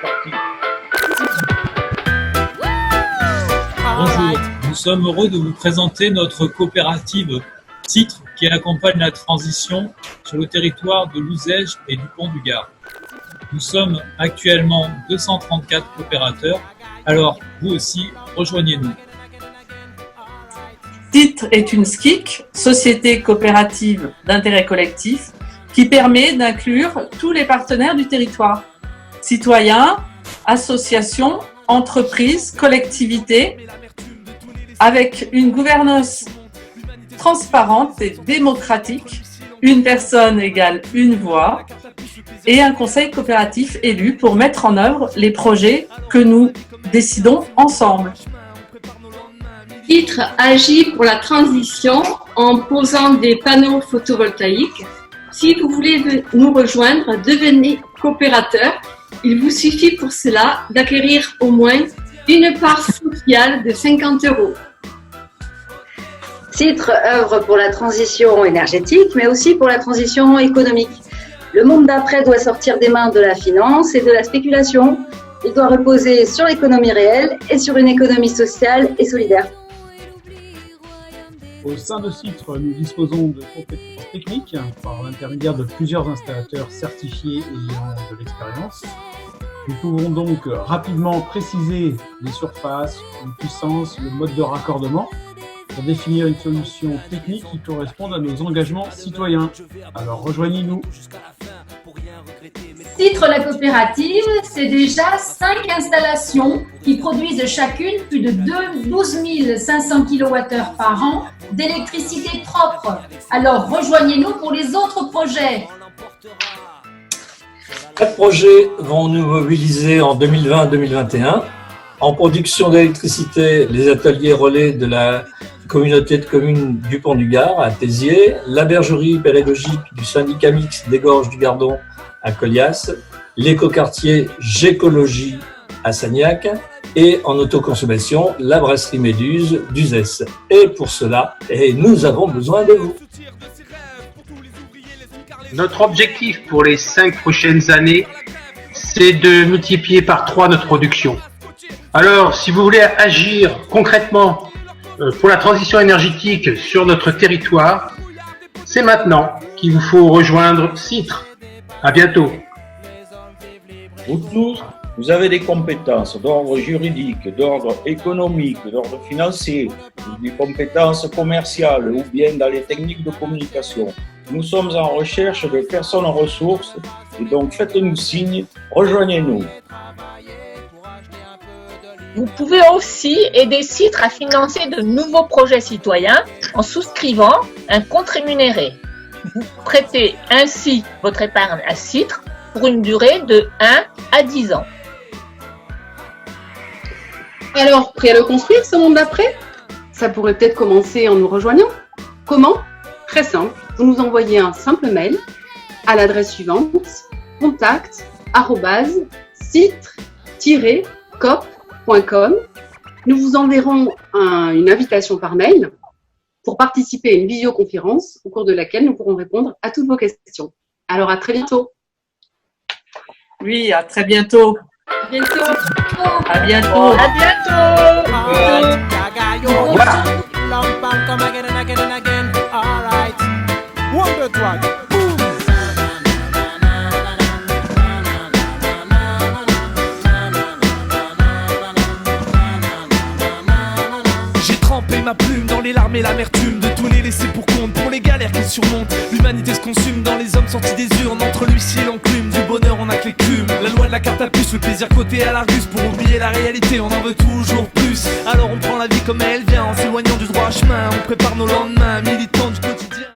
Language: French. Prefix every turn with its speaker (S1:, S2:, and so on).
S1: parti.
S2: Bonjour, nous sommes heureux de vous présenter notre coopérative Titre qui accompagne la transition sur le territoire de Louzège et du Pont-du-Gard. Nous sommes actuellement 234 coopérateurs, alors vous aussi, rejoignez-nous.
S3: Titre est une SCIC, Société coopérative d'intérêt collectif, qui permet d'inclure tous les partenaires du territoire, citoyens, associations, entreprises, collectivités, avec une gouvernance transparente et démocratique, une personne égale une voix, et un conseil coopératif élu pour mettre en œuvre les projets que nous décidons ensemble.
S4: Titre agit pour la transition en posant des panneaux photovoltaïques. Si vous voulez nous rejoindre, devenez coopérateur. Il vous suffit pour cela d'acquérir au moins une part sociale de 50 €.
S5: Titre œuvre pour la transition énergétique, mais aussi pour la transition économique. Le monde d'après doit sortir des mains de la finance et de la spéculation. Il doit reposer sur l'économie réelle et sur une économie sociale et solidaire.
S6: Au sein de Titre, nous disposons de compétences techniques par l'intermédiaire de plusieurs installateurs certifiés ayant de l'expérience. Nous pouvons donc rapidement préciser les surfaces, les puissances, le mode de raccordement pour définir une solution technique qui corresponde à nos engagements citoyens. Alors rejoignez-nous.
S7: Titre la coopérative, c'est déjà 5 installations qui produisent chacune plus de 12 500 kWh par an d'électricité propre. Alors rejoignez-nous pour les autres projets.
S8: 4 projets vont nous mobiliser en 2020-2021. En production d'électricité, les ateliers relais de la communauté de communes du Pont-du-Gard à Tézier, la bergerie pédagogique du syndicat mixte des Gorges du Gardon à Colias, l'écoquartier Gécologie à Sagnac et en autoconsommation, la brasserie Méduse d'Uzès. Et pour cela, nous avons besoin de vous.
S9: Notre objectif pour les 5 prochaines années, c'est de multiplier par 3 notre production. Alors, si vous voulez agir concrètement pour la transition énergétique sur notre territoire, c'est maintenant qu'il vous faut rejoindre Citre. À bientôt.
S1: Vous tous, vous avez des compétences d'ordre juridique, d'ordre économique, d'ordre financier, des compétences commerciales ou bien dans les techniques de communication. Nous sommes en recherche de personnes en ressources et donc faites-nous signe, rejoignez-nous.
S10: Vous pouvez aussi aider Citre à financer de nouveaux projets citoyens en souscrivant un compte rémunéré. Vous prêtez ainsi votre épargne à Citre pour une durée de 1 à 10 ans.
S11: Alors, prêt à le construire, ce monde d'après? Ça pourrait peut-être commencer en nous rejoignant. Comment? Très simple, vous nous envoyez un simple mail à l'adresse suivante, contact@citre-coop.com. Nous vous enverrons une invitation par mail pour participer à une visioconférence au cours de laquelle nous pourrons répondre à toutes vos questions. Alors à très bientôt.
S3: Oui, à très bientôt.
S4: À bientôt.
S3: À bientôt.
S10: À
S12: J'ai trempé ma plume dans les larmes et l'amertume de tous les laissés pour compte, pour les galères qu'ils surmontent. L'humanité se consume dans les hommes sortis des urnes, entre l'huissier et l'enclume. Du bonheur on a que l'écume, la loi de la carte à puce, le plaisir côté à l'argus. Pour oublier la réalité on en veut toujours plus. Alors on prend la vie comme elle vient, en s'éloignant du droit chemin. On prépare nos lendemains, militants du